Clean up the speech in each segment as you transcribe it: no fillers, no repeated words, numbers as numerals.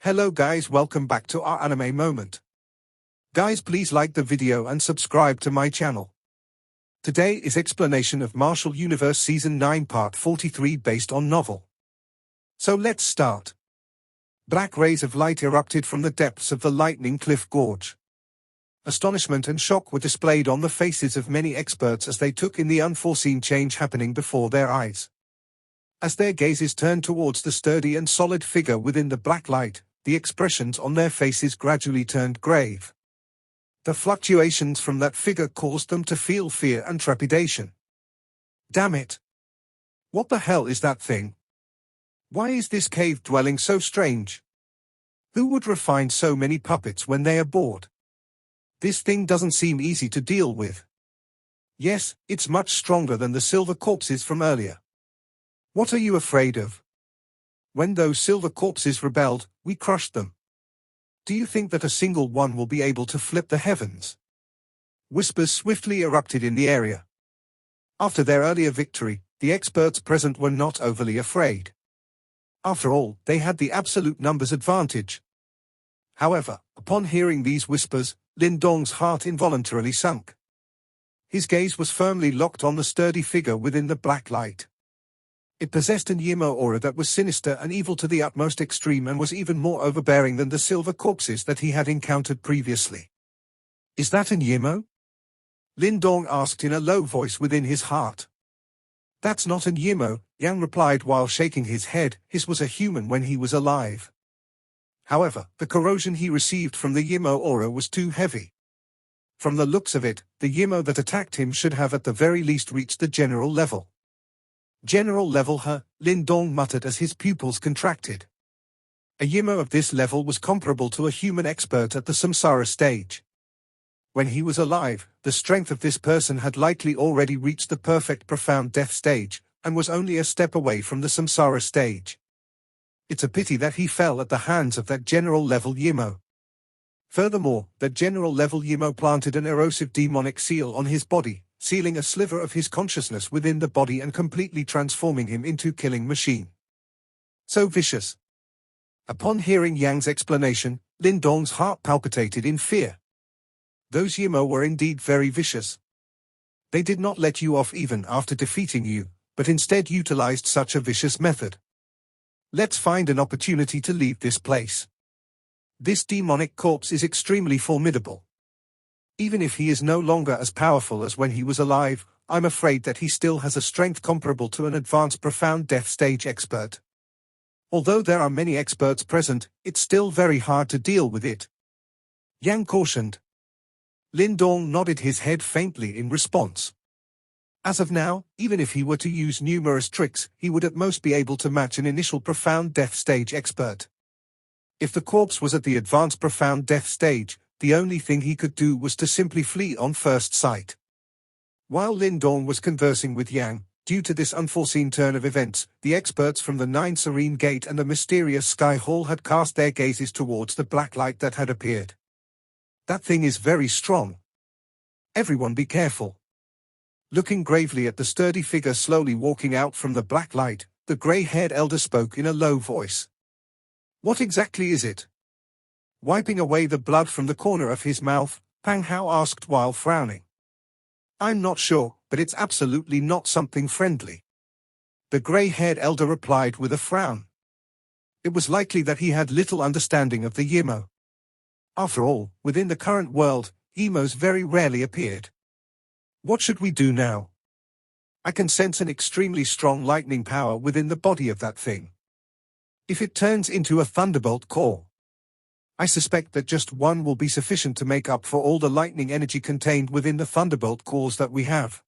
Hello guys, welcome back to our anime moment. Guys, please like the video and subscribe to my channel. Today is explanation of Martial Universe Season 9 Part 43 based on novel. So let's start. Black rays of light erupted from the depths of the lightning cliff gorge. Astonishment and shock were displayed on the faces of many experts as they took in the unforeseen change happening before their eyes. As their gazes turned towards the sturdy and solid figure within the black light, the expressions on their faces gradually turned grave. The fluctuations from that figure caused them to feel fear and trepidation. Damn it! What the hell is that thing? Why is this cave dwelling so strange? Who would refine so many puppets when they are bored? This thing doesn't seem easy to deal with. Yes, it's much stronger than the silver corpses from earlier. What are you afraid of? When those silver corpses rebelled, we crushed them. Do you think that a single one will be able to flip the heavens? Whispers swiftly erupted in the area. After their earlier victory, the experts present were not overly afraid. After all, they had the absolute numbers advantage. However, upon hearing these whispers, Lin Dong's heart involuntarily sunk. His gaze was firmly locked on the sturdy figure within the black light. It possessed an Yimo aura that was sinister and evil to the utmost extreme and was even more overbearing than the silver corpses that he had encountered previously. Is that an Yimo? Lin Dong asked in a low voice within his heart. That's not an Yimo, Yang replied while shaking his head. His was a human when he was alive. However, the corrosion he received from the Yimo aura was too heavy. From the looks of it, the Yimo that attacked him should have at the very least reached the general level. General level, huh? Lin Dong muttered as his pupils contracted. A Yimo of this level was comparable to a human expert at the samsara stage. When he was alive, the strength of this person had likely already reached the perfect profound death stage, and was only a step away from the samsara stage. It's a pity that he fell at the hands of that general level Yimo. Furthermore, that general level Yimo planted an erosive demonic seal on his body, sealing a sliver of his consciousness within the body and completely transforming him into killing machine. So vicious. Upon hearing Yang's explanation, Lin Dong's heart palpitated in fear. Those Yimo were indeed very vicious. They did not let you off even after defeating you, but instead utilized such a vicious method. Let's find an opportunity to leave this place. This demonic corpse is extremely formidable. Even if he is no longer as powerful as when he was alive, I'm afraid that he still has a strength comparable to an advanced profound death stage expert. Although there are many experts present, it's still very hard to deal with it. Yang cautioned. Lin Dong nodded his head faintly in response. As of now, even if he were to use numerous tricks, he would at most be able to match an initial profound death stage expert. If the corpse was at the advanced profound death stage, the only thing he could do was to simply flee on first sight. While Lin Dong was conversing with Yang, due to this unforeseen turn of events, the experts from the Nine Serene Gate and the mysterious Sky Hall had cast their gazes towards the black light that had appeared. That thing is very strong. Everyone be careful. Looking gravely at the sturdy figure slowly walking out from the black light, the grey-haired elder spoke in a low voice. What exactly is it? Wiping away the blood from the corner of his mouth, Pang Hao asked while frowning. I'm not sure, but it's absolutely not something friendly. The grey-haired elder replied with a frown. It was likely that he had little understanding of the Yimo. After all, within the current world, Yimos very rarely appeared. What should we do now? I can sense an extremely strong lightning power within the body of that thing. If it turns into a thunderbolt core, I suspect that just one will be sufficient to make up for all the lightning energy contained within the thunderbolt cores that we have.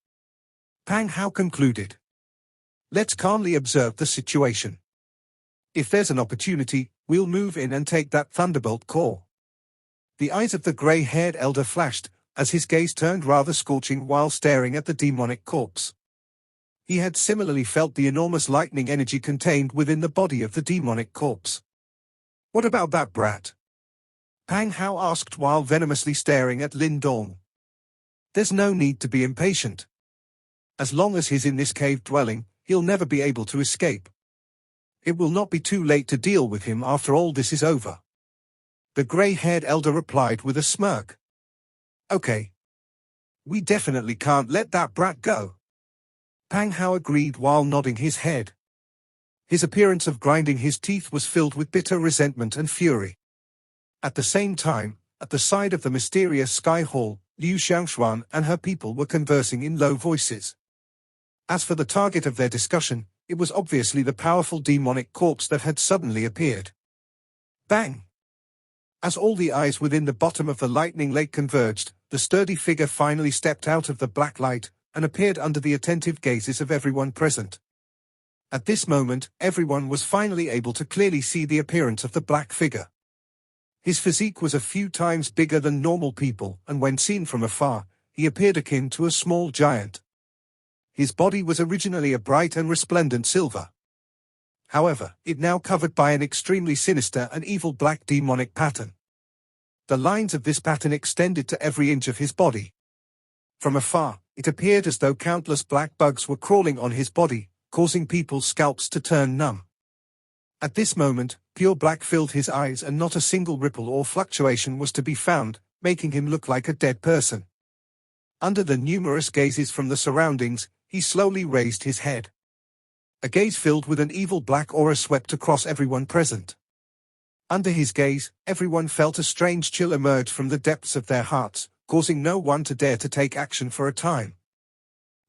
Pang Hao concluded. Let's calmly observe the situation. If there's an opportunity, we'll move in and take that thunderbolt core. The eyes of the grey-haired elder flashed, as his gaze turned rather scorching while staring at the demonic corpse. He had similarly felt the enormous lightning energy contained within the body of the demonic corpse. What about that brat? Pang Hao asked while venomously staring at Lin Dong. There's no need to be impatient. As long as he's in this cave dwelling, he'll never be able to escape. It will not be too late to deal with him after all this is over. The grey-haired elder replied with a smirk. Okay. We definitely can't let that brat go. Pang Hao agreed while nodding his head. His appearance of grinding his teeth was filled with bitter resentment and fury. At the same time, at the side of the mysterious Sky Hall, Liu Xiangshuan and her people were conversing in low voices. As for the target of their discussion, it was obviously the powerful demonic corpse that had suddenly appeared. Bang! As all the eyes within the bottom of the lightning lake converged, the sturdy figure finally stepped out of the black light and appeared under the attentive gazes of everyone present. At this moment, everyone was finally able to clearly see the appearance of the black figure. His physique was a few times bigger than normal people, and when seen from afar, he appeared akin to a small giant. His body was originally a bright and resplendent silver. However, it now covered by an extremely sinister and evil black demonic pattern. The lines of this pattern extended to every inch of his body. From afar, it appeared as though countless black bugs were crawling on his body, causing people's scalps to turn numb. At this moment, pure black filled his eyes and not a single ripple or fluctuation was to be found, making him look like a dead person. Under the numerous gazes from the surroundings, he slowly raised his head. A gaze filled with an evil black aura swept across everyone present. Under his gaze, everyone felt a strange chill emerge from the depths of their hearts, causing no one to dare to take action for a time.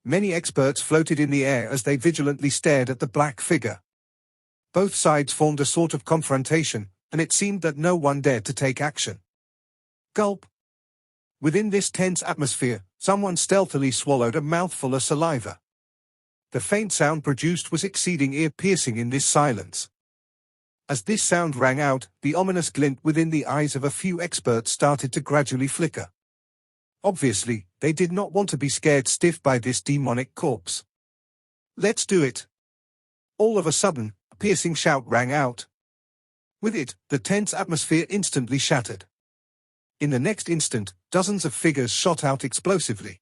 Many experts floated in the air as they vigilantly stared at the black figure. Both sides formed a sort of confrontation, and it seemed that no one dared to take action. Gulp! Within this tense atmosphere, someone stealthily swallowed a mouthful of saliva. The faint sound produced was exceeding ear-piercing in this silence. As this sound rang out, the ominous glint within the eyes of a few experts started to gradually flicker. Obviously, they did not want to be scared stiff by this demonic corpse. Let's do it! All of a sudden, a piercing shout rang out. With it, the tense atmosphere instantly shattered. In the next instant, dozens of figures shot out explosively.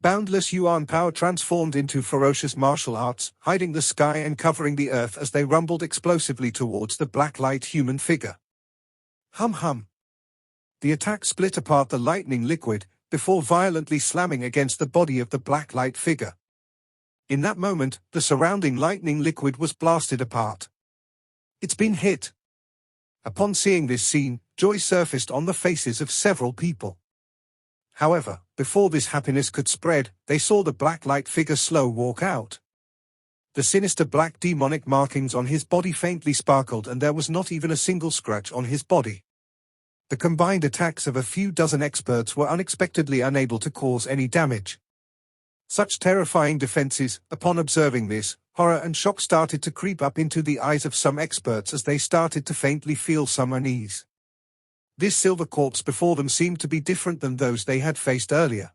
Boundless yuan power transformed into ferocious martial arts, hiding the sky and covering the earth as they rumbled explosively towards the black-light human figure. Hum hum. The attack split apart the lightning liquid, before violently slamming against the body of the black-light figure. In that moment, the surrounding lightning liquid was blasted apart. It's been hit. Upon seeing this scene, joy surfaced on the faces of several people. However, before this happiness could spread, they saw the black-light figure slow walk out. The sinister black demonic markings on his body faintly sparkled and there was not even a single scratch on his body. The combined attacks of a few dozen experts were unexpectedly unable to cause any damage. Such terrifying defenses, upon observing this, horror and shock started to creep up into the eyes of some experts as they started to faintly feel some unease. This silver corpse before them seemed to be different than those they had faced earlier.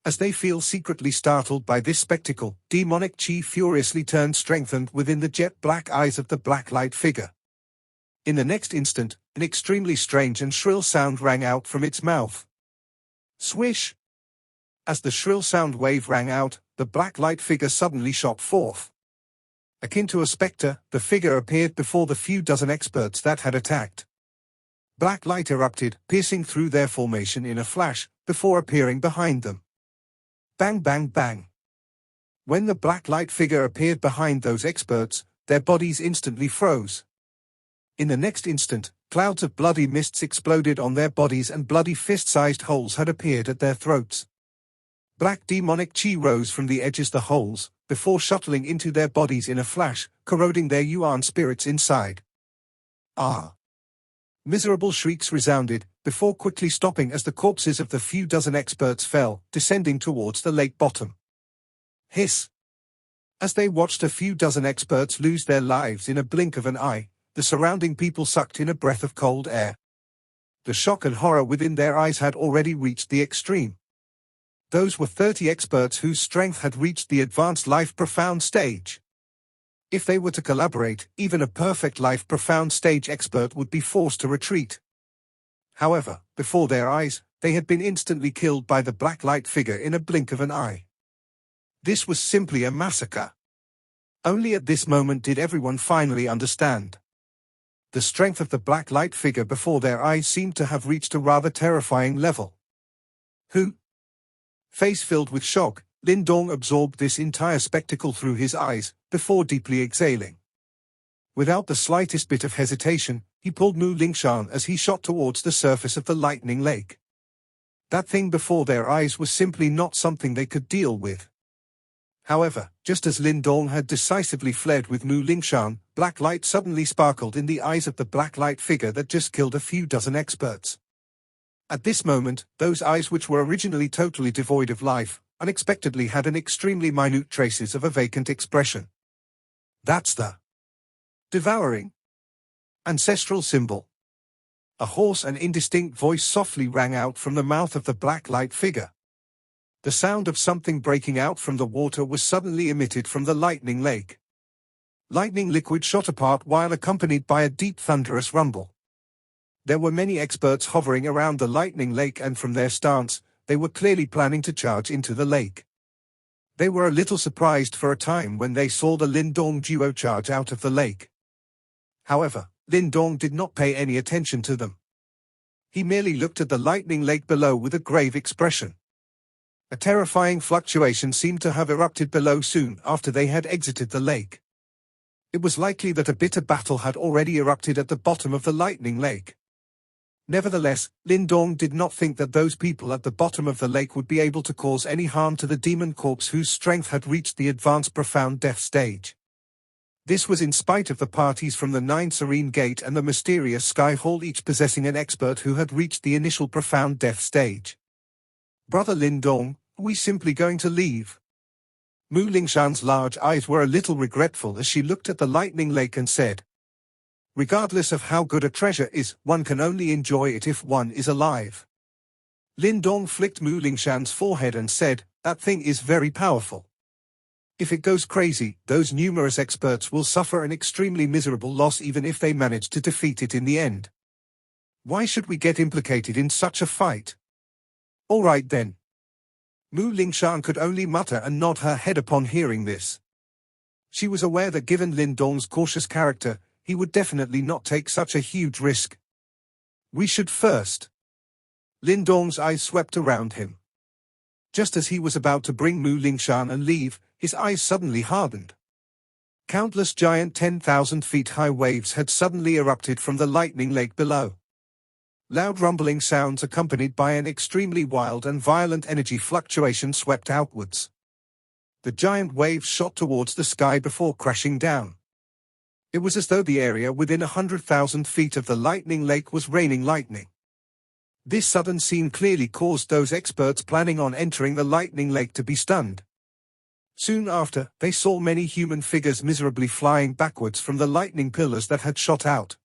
As they feel secretly startled by this spectacle, demonic chi furiously turned strengthened within the jet black eyes of the black-light figure. In the next instant, an extremely strange and shrill sound rang out from its mouth. Swish! As the shrill sound wave rang out, the black-light figure suddenly shot forth. Akin to a spectre, the figure appeared before the few dozen experts that had attacked. Black light erupted, piercing through their formation in a flash, before appearing behind them. Bang bang bang. When the black light figure appeared behind those experts, their bodies instantly froze. In the next instant, clouds of bloody mists exploded on their bodies and bloody fist-sized holes had appeared at their throats. Black demonic chi rose from the edges of the holes, before shuttling into their bodies in a flash, corroding their yuan spirits inside. Ah! Miserable shrieks resounded, before quickly stopping as the corpses of the few dozen experts fell, descending towards the lake bottom. Hiss! As they watched a few dozen experts lose their lives in a blink of an eye, the surrounding people sucked in a breath of cold air. The shock and horror within their eyes had already reached the extreme. Those were 30 experts whose strength had reached the advanced life profound stage. If they were to collaborate, even a perfect life profound stage expert would be forced to retreat. However, before their eyes, they had been instantly killed by the black light figure in a blink of an eye. This was simply a massacre. Only at this moment did everyone finally understand. The strength of the black light figure before their eyes seemed to have reached a rather terrifying level. Who? Face filled with shock, Lin Dong absorbed this entire spectacle through his eyes, before deeply exhaling. Without the slightest bit of hesitation, he pulled Mu Lingshan as he shot towards the surface of the lightning lake. That thing before their eyes was simply not something they could deal with. However, just as Lin Dong had decisively fled with Mu Lingshan, black light suddenly sparkled in the eyes of the black light figure that just killed a few dozen experts. At this moment, those eyes which were originally totally devoid of life, unexpectedly had an extremely minute traces of a vacant expression. That's the devouring ancestral symbol. A hoarse and indistinct voice softly rang out from the mouth of the black light figure. The sound of something breaking out from the water was suddenly emitted from the lightning lake. Lightning liquid shot apart while accompanied by a deep thunderous rumble. There were many experts hovering around the lightning lake, and from their stance, they were clearly planning to charge into the lake. They were a little surprised for a time when they saw the Lin Dong duo charge out of the lake. However, Lin Dong did not pay any attention to them. He merely looked at the lightning lake below with a grave expression. A terrifying fluctuation seemed to have erupted below soon after they had exited the lake. It was likely that a bitter battle had already erupted at the bottom of the lightning lake. Nevertheless, Lin Dong did not think that those people at the bottom of the lake would be able to cause any harm to the demon corpse whose strength had reached the advanced profound death stage. This was in spite of the parties from the Nine Serene Gate and the mysterious Sky Hall, each possessing an expert who had reached the initial profound death stage. Brother Lin Dong, are we simply going to leave? Mu Lingshan's large eyes were a little regretful as she looked at the lightning lake and said, regardless of how good a treasure is, one can only enjoy it if one is alive. Lin Dong flicked Mu Lingshan's forehead and said, that thing is very powerful. If it goes crazy, those numerous experts will suffer an extremely miserable loss even if they manage to defeat it in the end. Why should we get implicated in such a fight? All right then. Mu Lingshan could only mutter and nod her head upon hearing this. She was aware that given Lin Dong's cautious character, he would definitely not take such a huge risk. We should first. Lin Dong's eyes swept around him. Just as he was about to bring Mu Lingshan and leave, his eyes suddenly hardened. Countless giant 10,000 feet high waves had suddenly erupted from the lightning lake below. Loud rumbling sounds accompanied by an extremely wild and violent energy fluctuation swept outwards. The giant waves shot towards the sky before crashing down. It was as though the area within 100,000 feet of the lightning lake was raining lightning. This sudden scene clearly caused those experts planning on entering the lightning lake to be stunned. Soon after, they saw many human figures miserably flying backwards from the lightning pillars that had shot out.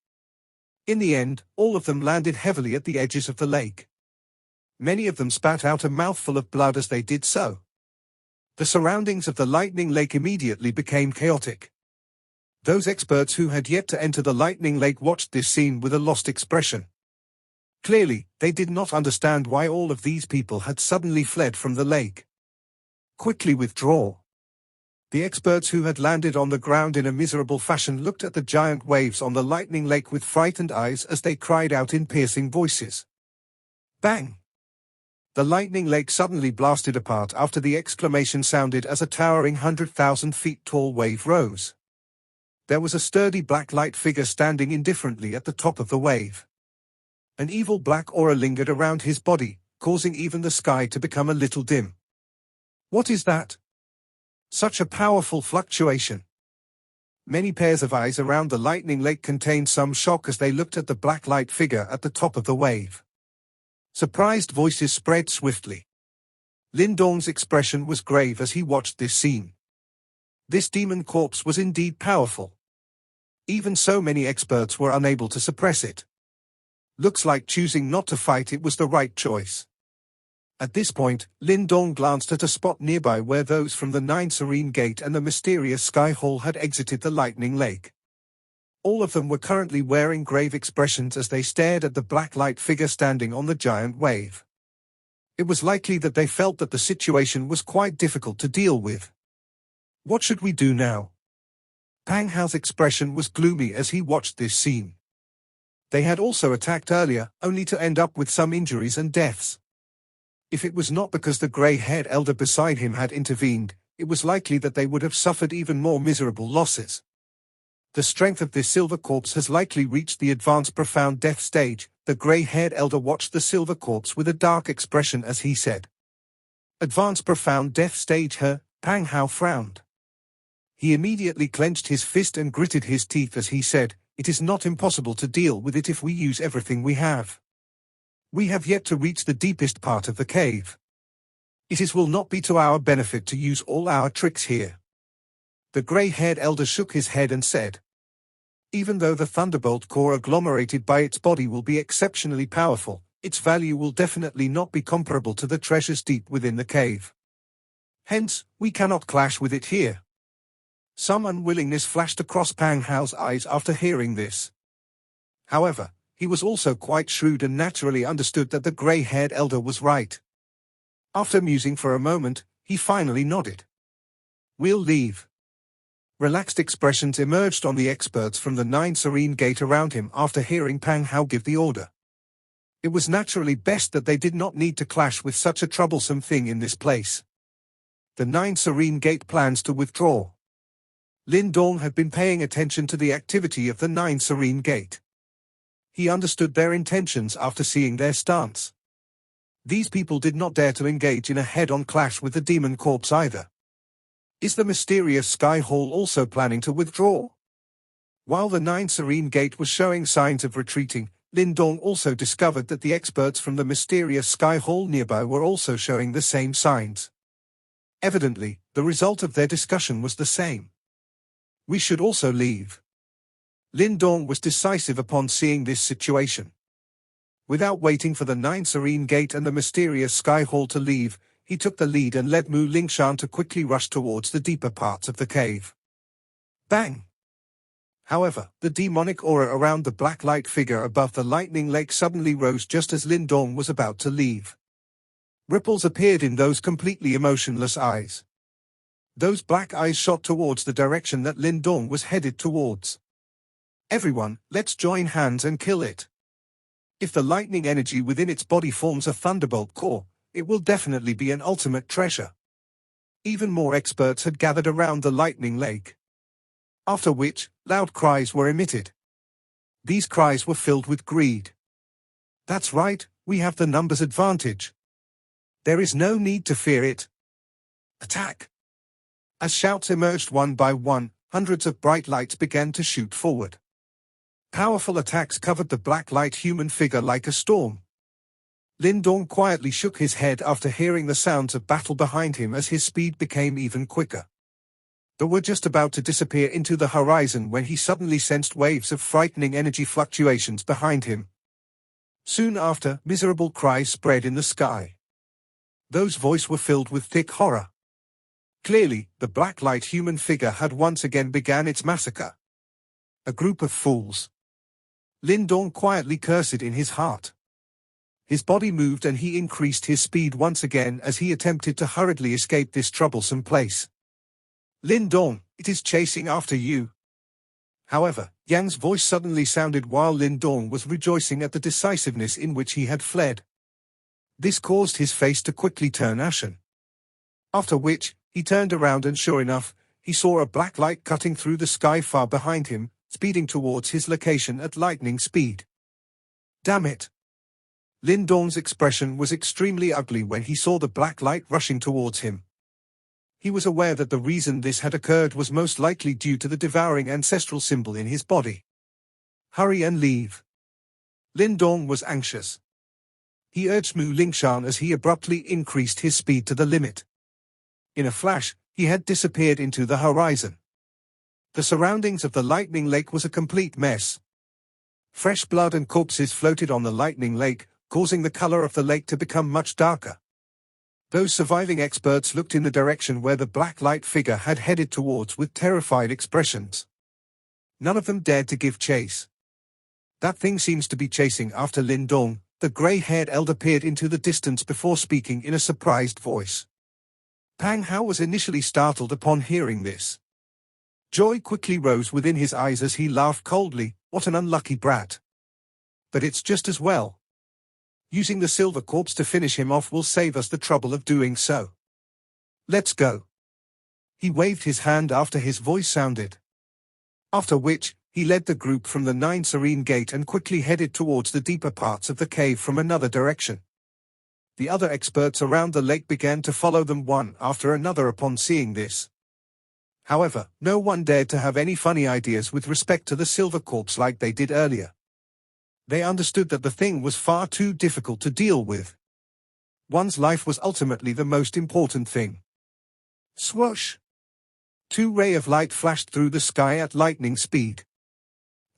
In the end, all of them landed heavily at the edges of the lake. Many of them spat out a mouthful of blood as they did so. The surroundings of the lightning lake immediately became chaotic. Those experts who had yet to enter the lightning lake watched this scene with a lost expression. Clearly, they did not understand why all of these people had suddenly fled from the lake. Quickly withdraw. The experts who had landed on the ground in a miserable fashion looked at the giant waves on the lightning lake with frightened eyes as they cried out in piercing voices. Bang! The lightning lake suddenly blasted apart after the exclamation sounded as a towering 100,000 feet tall wave rose. There was a sturdy black light figure standing indifferently at the top of the wave. An evil black aura lingered around his body, causing even the sky to become a little dim. What is that? Such a powerful fluctuation. Many pairs of eyes around the lightning lake contained some shock as they looked at the black light figure at the top of the wave. Surprised voices spread swiftly. Lin Dong's expression was grave as he watched this scene. This demon corpse was indeed powerful. Even so, many experts were unable to suppress it. Looks like choosing not to fight it was the right choice. At this point, Lin Dong glanced at a spot nearby where those from the Nine Serene Gate and the mysterious Sky Hall had exited the lightning lake. All of them were currently wearing grave expressions as they stared at the black light figure standing on the giant wave. It was likely that they felt that the situation was quite difficult to deal with. What should we do now? Pang Hao's expression was gloomy as he watched this scene. They had also attacked earlier, only to end up with some injuries and deaths. If it was not because the grey-haired elder beside him had intervened, it was likely that they would have suffered even more miserable losses. The strength of this silver corpse has likely reached the advanced profound death stage. The grey-haired elder watched the silver corpse with a dark expression as he said, "Advanced profound death stage, huh?" Pang Hao frowned. He immediately clenched his fist and gritted his teeth as he said, "It is not impossible to deal with it if we use everything we have. We have yet to reach the deepest part of the cave. Will not be to our benefit to use all our tricks here." The grey-haired elder shook his head and said, "Even though the thunderbolt core agglomerated by its body will be exceptionally powerful, its value will definitely not be comparable to the treasures deep within the cave. Hence, we cannot clash with it here." Some unwillingness flashed across Pang Hao's eyes after hearing this. However, he was also quite shrewd and naturally understood that the grey-haired elder was right. After musing for a moment, he finally nodded. "We'll leave." Relaxed expressions emerged on the experts from the 9 Serene Gate around him after hearing Pang Hao give the order. It was naturally best that they did not need to clash with such a troublesome thing in this place. The 9 Serene Gate plans to withdraw. Lin Dong had been paying attention to the activity of the 9 Serene Gate. He understood their intentions after seeing their stance. These people did not dare to engage in a head-on clash with the demon corpse either. Is the mysterious Sky Hall also planning to withdraw? While the 9 Serene Gate was showing signs of retreating, Lin Dong also discovered that the experts from the mysterious Sky Hall nearby were also showing the same signs. Evidently, the result of their discussion was the same. We should also leave. Lin Dong was decisive upon seeing this situation. Without waiting for the 9 Serene Gate and the mysterious Sky Hall to leave, he took the lead and led Mu Lingshan to quickly rush towards the deeper parts of the cave. Bang! However, the demonic aura around the black light figure above the lightning lake suddenly rose just as Lin Dong was about to leave. Ripples appeared in those completely emotionless eyes. Those black eyes shot towards the direction that Lin Dong was headed towards. "Everyone, let's join hands and kill it. If the lightning energy within its body forms a thunderbolt core, it will definitely be an ultimate treasure." Even more experts had gathered around the lightning lake. After which, loud cries were emitted. These cries were filled with greed. "That's right, we have the numbers advantage. There is no need to fear it. Attack!" As shouts emerged one by one, hundreds of bright lights began to shoot forward. Powerful attacks covered the black light human figure like a storm. Lin Dong quietly shook his head after hearing the sounds of battle behind him as his speed became even quicker. They were just about to disappear into the horizon when he suddenly sensed waves of frightening energy fluctuations behind him. Soon after, miserable cries spread in the sky. Those voices were filled with thick horror. Clearly, the black light human figure had once again began its massacre. A group of fools. Lin Dong quietly cursed in his heart. His body moved and he increased his speed once again as he attempted to hurriedly escape this troublesome place. "Lin Dong, it is chasing after you." However, Yang's voice suddenly sounded while Lin Dong was rejoicing at the decisiveness in which he had fled. This caused his face to quickly turn ashen. After which, he turned around and sure enough, he saw a black light cutting through the sky far behind him, speeding towards his location at lightning speed. Damn it! Lin Dong's expression was extremely ugly when he saw the black light rushing towards him. He was aware that the reason this had occurred was most likely due to the devouring ancestral symbol in his body. Hurry and leave. Lin Dong was anxious. He urged Mu Lingshan as he abruptly increased his speed to the limit. In a flash, he had disappeared into the horizon. The surroundings of the lightning lake was a complete mess. Fresh blood and corpses floated on the lightning lake, causing the color of the lake to become much darker. Those surviving experts looked in the direction where the black light figure had headed towards with terrified expressions. None of them dared to give chase. "That thing seems to be chasing after Lin Dong," the grey-haired elder peered into the distance before speaking in a surprised voice. Pang Hao was initially startled upon hearing this. Joy quickly rose within his eyes as he laughed coldly. "What an unlucky brat. but it's just as well. Using the silver corpse to finish him off will save us the trouble of doing so. Let's go. He waved his hand after his voice sounded. After which, he led the group from the 9 Serene Gate and quickly headed towards the deeper parts of the cave from another direction. The other experts around the lake began to follow them one after another upon seeing this. However, no one dared to have any funny ideas with respect to the silver corpse like they did earlier. They understood that the thing was far too difficult to deal with. One's life was ultimately the most important thing. Swoosh! 2 rays of light flashed through the sky at lightning speed.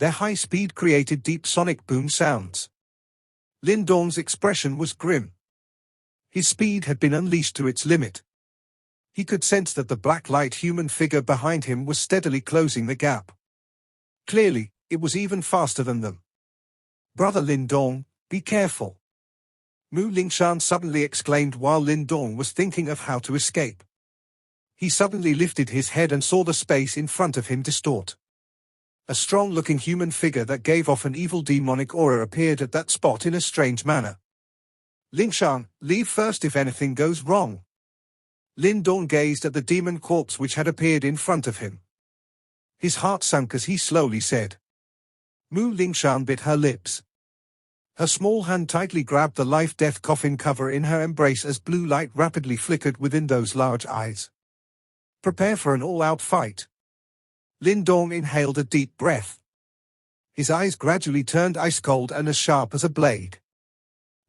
Their high speed created deep sonic boom sounds. Lin Dong's expression was grim. His speed had been unleashed to its limit. He could sense that the black light human figure behind him was steadily closing the gap. Clearly, it was even faster than them. "Brother Lin Dong, be careful!" Mu Lingshan suddenly exclaimed while Lin Dong was thinking of how to escape. He suddenly lifted his head and saw the space in front of him distort. A strong-looking human figure that gave off an evil demonic aura appeared at that spot in a strange manner. "Lingshan, leave first if anything goes wrong." Lin Dong gazed at the demon corpse which had appeared in front of him. His heart sunk as he slowly said. Mu Lingshan bit her lips. Her small hand tightly grabbed the life-death coffin cover in her embrace as blue light rapidly flickered within those large eyes. "Prepare for an all-out fight." Lin Dong inhaled a deep breath. His eyes gradually turned ice-cold and as sharp as a blade.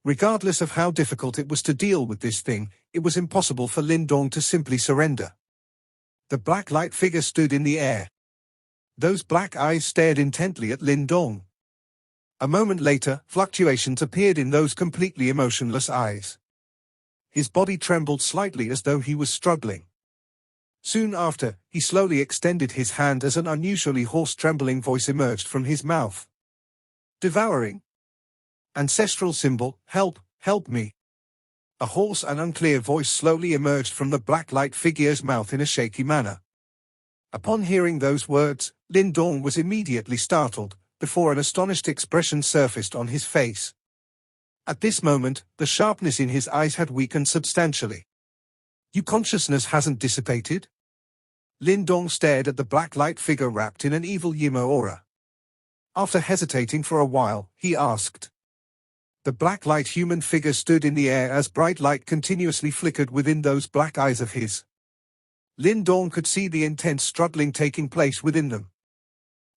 Regardless of how difficult it was to deal with this thing, it was impossible for Lin Dong to simply surrender. The black light figure stood in the air. Those black eyes stared intently at Lin Dong. A moment later, fluctuations appeared in those completely emotionless eyes. His body trembled slightly as though he was struggling. Soon after, he slowly extended his hand as an unusually hoarse trembling voice emerged from his mouth. "Devouring. Ancestral symbol, help me." A hoarse and unclear voice slowly emerged from the black light figure's mouth in a shaky manner. Upon hearing those words, Lin Dong was immediately startled, before an astonished expression surfaced on his face. At this moment, the sharpness in his eyes had weakened substantially. "Your consciousness hasn't dissipated?" Lin Dong stared at the black light figure wrapped in an evil Yimo aura. After hesitating for a while, he asked. The black light human figure stood in the air as bright light continuously flickered within those black eyes of his. Lin Dong could see the intense struggling taking place within them.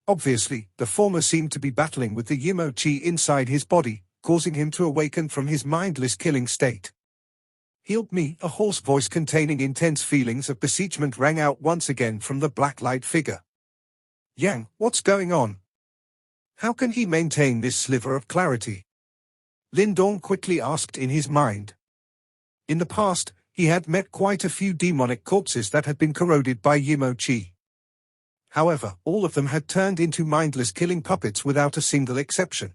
Obviously, the former seemed to be battling with the Yimo Qi inside his body, causing him to awaken from his mindless killing state. "Help me!" A hoarse voice containing intense feelings of beseechment rang out once again from the black light figure. "Yang, what's going on? How can he maintain this sliver of clarity?" Lin Dong quickly asked in his mind. In the past, he had met quite a few demonic corpses that had been corroded by Yimo Qi. However, all of them had turned into mindless killing puppets without a single exception.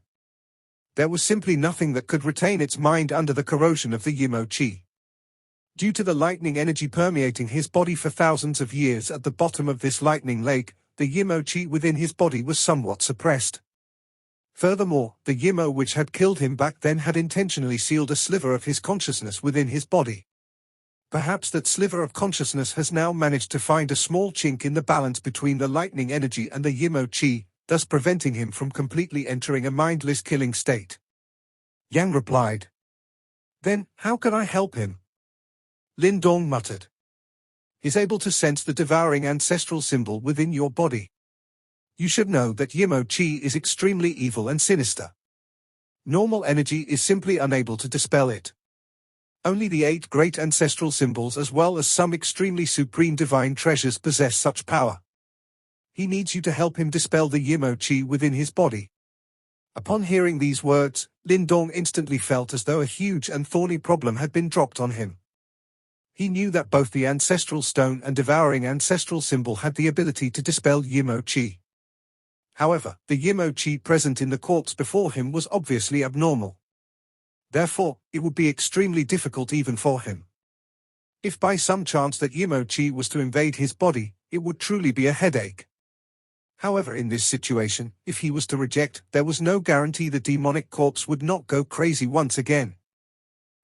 There was simply nothing that could retain its mind under the corrosion of the Yimo Qi. Due to the lightning energy permeating his body for thousands of years at the bottom of this lightning lake, the Yimo Qi within his body was somewhat suppressed. Furthermore, the Yimo which had killed him back then had intentionally sealed a sliver of his consciousness within his body. Perhaps that sliver of consciousness has now managed to find a small chink in the balance between the lightning energy and the Yimo Qi, thus preventing him from completely entering a mindless killing state. Yang replied. "Then, how can I help him?" Lin Dong muttered. "He's able to sense the devouring ancestral symbol within your body. You should know that Yimo Qi is extremely evil and sinister. Normal energy is simply unable to dispel it. Only the 8 great ancestral symbols as well as some extremely supreme divine treasures possess such power. He needs you to help him dispel the Yimo Qi within his body." Upon hearing these words, Lin Dong instantly felt as though a huge and thorny problem had been dropped on him. He knew that both the ancestral stone and devouring ancestral symbol had the ability to dispel Yimo Qi. However, the Yimo Qi present in the corpse before him was obviously abnormal. Therefore, it would be extremely difficult even for him. If by some chance that Yimo Qi was to invade his body, it would truly be a headache. However, in this situation, if he was to reject, there was no guarantee the demonic corpse would not go crazy once again.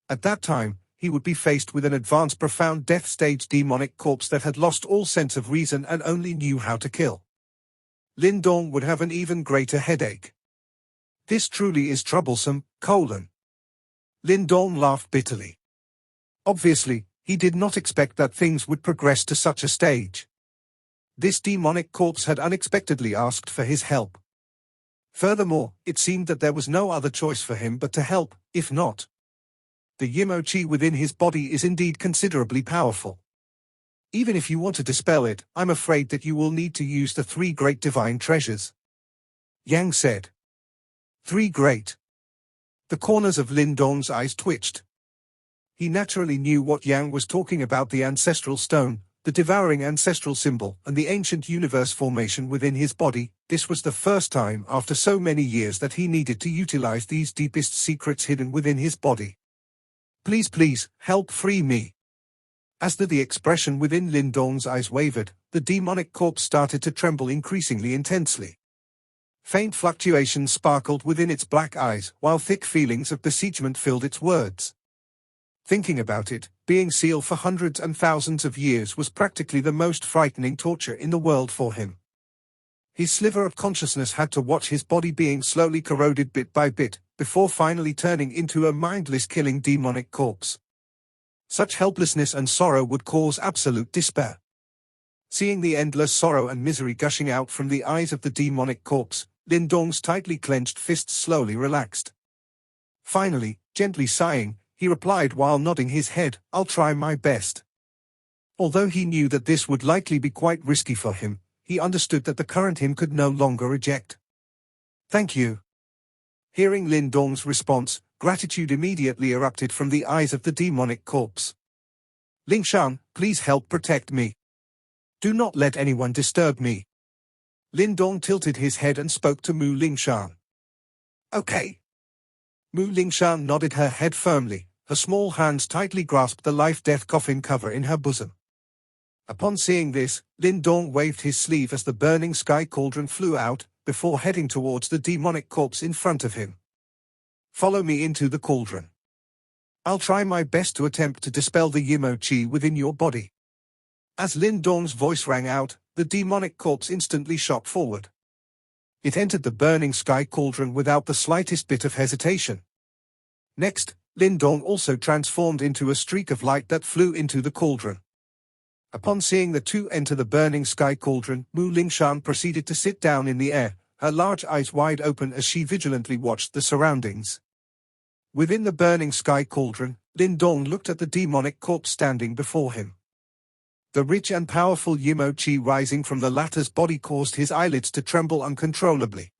At that time, he would be faced with an advanced profound death stage demonic corpse that had lost all sense of reason and only knew how to kill. Lin Dong would have an even greater headache. This truly is troublesome, Lin Dong laughed bitterly. Obviously, he did not expect that things would progress to such a stage. This demonic corpse had unexpectedly asked for his help. Furthermore, it seemed that there was no other choice for him but to help, if not. The Yimo Qi within his body is indeed considerably powerful. Even if you want to dispel it, I'm afraid that you will need to use the 3 great divine treasures. Yang said. 3 great. The corners of Lin Dong's eyes twitched. He naturally knew what Yang was talking about: the ancestral stone, the devouring ancestral symbol, and the ancient universe formation within his body. This was the first time after so many years that he needed to utilize these deepest secrets hidden within his body. Please, please, help free me. As the expression within Lin Dong's eyes wavered, the demonic corpse started to tremble increasingly intensely. Faint fluctuations sparkled within its black eyes, while thick feelings of beseechment filled its words. Thinking about it, being sealed for hundreds and thousands of years was practically the most frightening torture in the world for him. His sliver of consciousness had to watch his body being slowly corroded bit by bit, before finally turning into a mindless killing demonic corpse. Such helplessness and sorrow would cause absolute despair. Seeing the endless sorrow and misery gushing out from the eyes of the demonic corpse, Lin Dong's tightly clenched fists slowly relaxed. Finally, gently sighing, he replied while nodding his head, "I'll try my best." Although he knew that this would likely be quite risky for him, he understood that the current him could no longer reject. "Thank you." Hearing Lin Dong's response, gratitude immediately erupted from the eyes of the demonic corpse. "Ling Shan, please help protect me. Do not let anyone disturb me." Lin Dong tilted his head and spoke to Mu Lingshan. "Okay." Mu Lingshan nodded her head firmly. Her small hands tightly grasped the life-death coffin cover in her bosom. Upon seeing this, Lin Dong waved his sleeve as the burning sky cauldron flew out, before heading towards the demonic corpse in front of him. "Follow me into the cauldron. I'll try my best to attempt to dispel the Yimo Qi within your body." As Lin Dong's voice rang out, the demonic corpse instantly shot forward. It entered the burning sky cauldron without the slightest bit of hesitation. Next, Lin Dong also transformed into a streak of light that flew into the cauldron. Upon seeing the two enter the burning sky cauldron, Mu Lingshan proceeded to sit down in the air, her large eyes wide open as she vigilantly watched the surroundings. Within the burning sky cauldron, Lin Dong looked at the demonic corpse standing before him. The rich and powerful Yimo Qi rising from the latter's body caused his eyelids to tremble uncontrollably.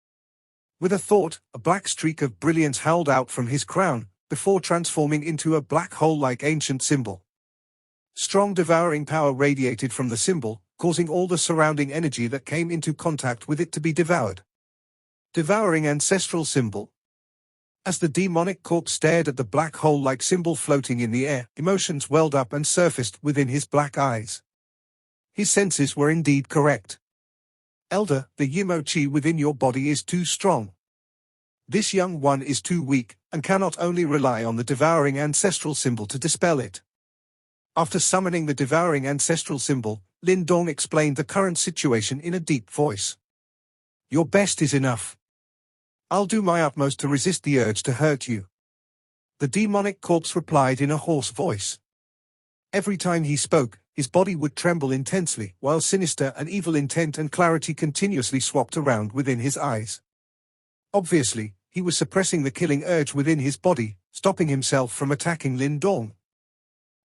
With a thought, a black streak of brilliance howled out from his crown, before transforming into a black hole-like ancient symbol. Strong devouring power radiated from the symbol, causing all the surrounding energy that came into contact with it to be devoured. Devouring ancestral symbol. As the demonic corpse stared at the black hole-like symbol floating in the air, emotions welled up and surfaced within his black eyes. His senses were indeed correct. "Elder, the Yimo Qi within your body is too strong. This young one is too weak, and cannot only rely on the devouring ancestral symbol to dispel it." After summoning the devouring ancestral symbol, Lin Dong explained the current situation in a deep voice. "Your best is enough. I'll do my utmost to resist the urge to hurt you." The demonic corpse replied in a hoarse voice. Every time he spoke, his body would tremble intensely, while sinister and evil intent and clarity continuously swapped around within his eyes. Obviously, he was suppressing the killing urge within his body, stopping himself from attacking Lin Dong.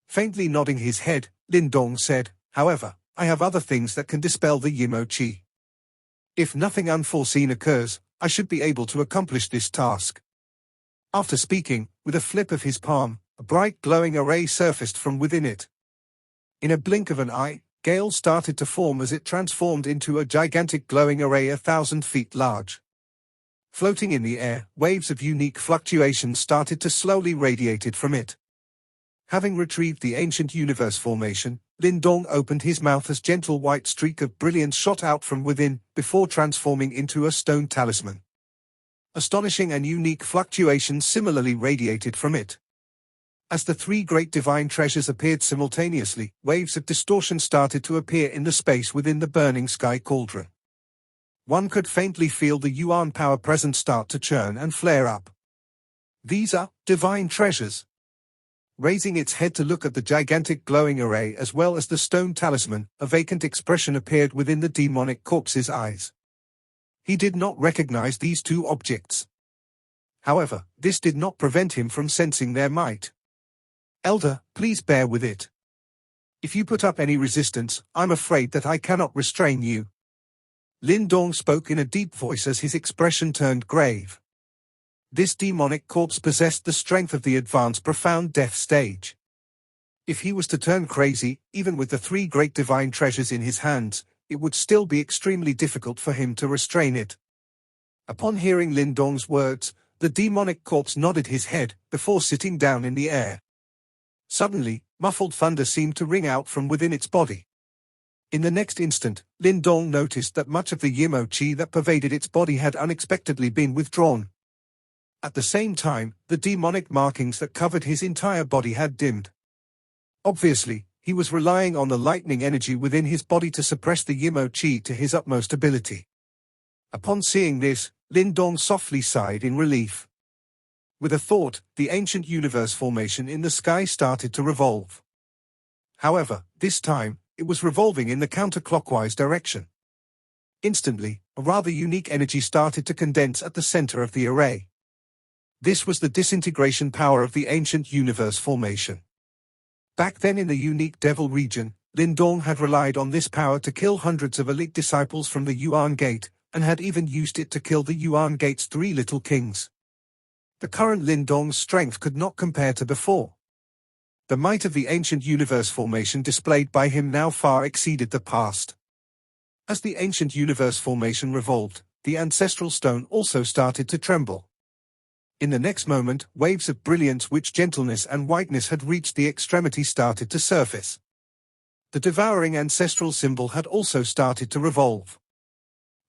Faintly nodding his head, Lin Dong said, "However, I have other things that can dispel the Yimo Qi. If nothing unforeseen occurs, I should be able to accomplish this task." After speaking, with a flip of his palm, a bright glowing array surfaced from within it. In a blink of an eye, gale started to form as it transformed into a gigantic glowing array 1,000 feet large. Floating in the air, waves of unique fluctuations started to slowly radiate from it. Having retrieved the ancient universe formation, Lindong opened his mouth as gentle white streak of brilliance shot out from within, before transforming into a stone talisman. Astonishing and unique fluctuations similarly radiated from it. As the three great divine treasures appeared simultaneously, waves of distortion started to appear in the space within the burning sky cauldron. One could faintly feel the yuan power present start to churn and flare up. These are divine treasures. Raising its head to look at the gigantic glowing array as well as the stone talisman, a vacant expression appeared within the demonic corpse's eyes. He did not recognize these two objects. However, this did not prevent him from sensing their might. Elder, please bear with it. If you put up any resistance, I'm afraid that I cannot restrain you. Lindong spoke in a deep voice as his expression turned grave. This demonic corpse possessed the strength of the advanced profound death stage. If he was to turn crazy, even with the three great divine treasures in his hands, it would still be extremely difficult for him to restrain it. Upon hearing Lindong's words, the demonic corpse nodded his head, before sitting down in the air. Suddenly, muffled thunder seemed to ring out from within its body. In the next instant, Lindong noticed that much of the Yimo chi that pervaded its body had unexpectedly been withdrawn. At the same time, the demonic markings that covered his entire body had dimmed. Obviously, he was relying on the lightning energy within his body to suppress the Yimo chi to his utmost ability. Upon seeing this, Lindong softly sighed in relief. With a thought, the ancient universe formation in the sky started to revolve. However, this time, it was revolving in the counterclockwise direction. Instantly, a rather unique energy started to condense at the center of the array. This was the disintegration power of the ancient universe formation. Back then in the unique devil region, Lindong had relied on this power to kill hundreds of elite disciples from the Yuan Gate, and had even used it to kill the Yuan Gate's three little kings. The current Lindong's strength could not compare to before. The might of the ancient universe formation displayed by him now far exceeded the past. As the ancient universe formation revolved, the ancestral stone also started to tremble. In the next moment, waves of brilliance which gentleness and whiteness had reached the extremity started to surface. The devouring ancestral symbol had also started to revolve.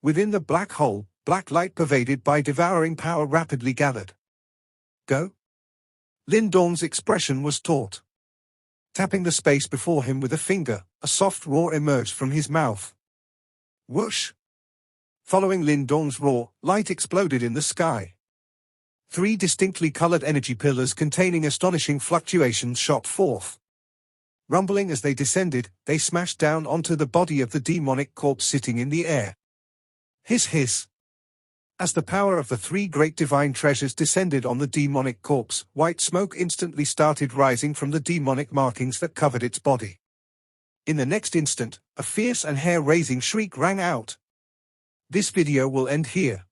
Within the black hole, black light pervaded by devouring power rapidly gathered. Go? Lindong's expression was taut. Tapping the space before him with a finger, a soft roar emerged from his mouth. Whoosh! Following Lindong's roar, light exploded in the sky. Three distinctly colored energy pillars containing astonishing fluctuations shot forth. Rumbling as they descended, they smashed down onto the body of the demonic corpse sitting in the air. Hiss hiss! As the power of the three great divine treasures descended on the demonic corpse, white smoke instantly started rising from the demonic markings that covered its body. In the next instant, a fierce and hair-raising shriek rang out. This video will end here.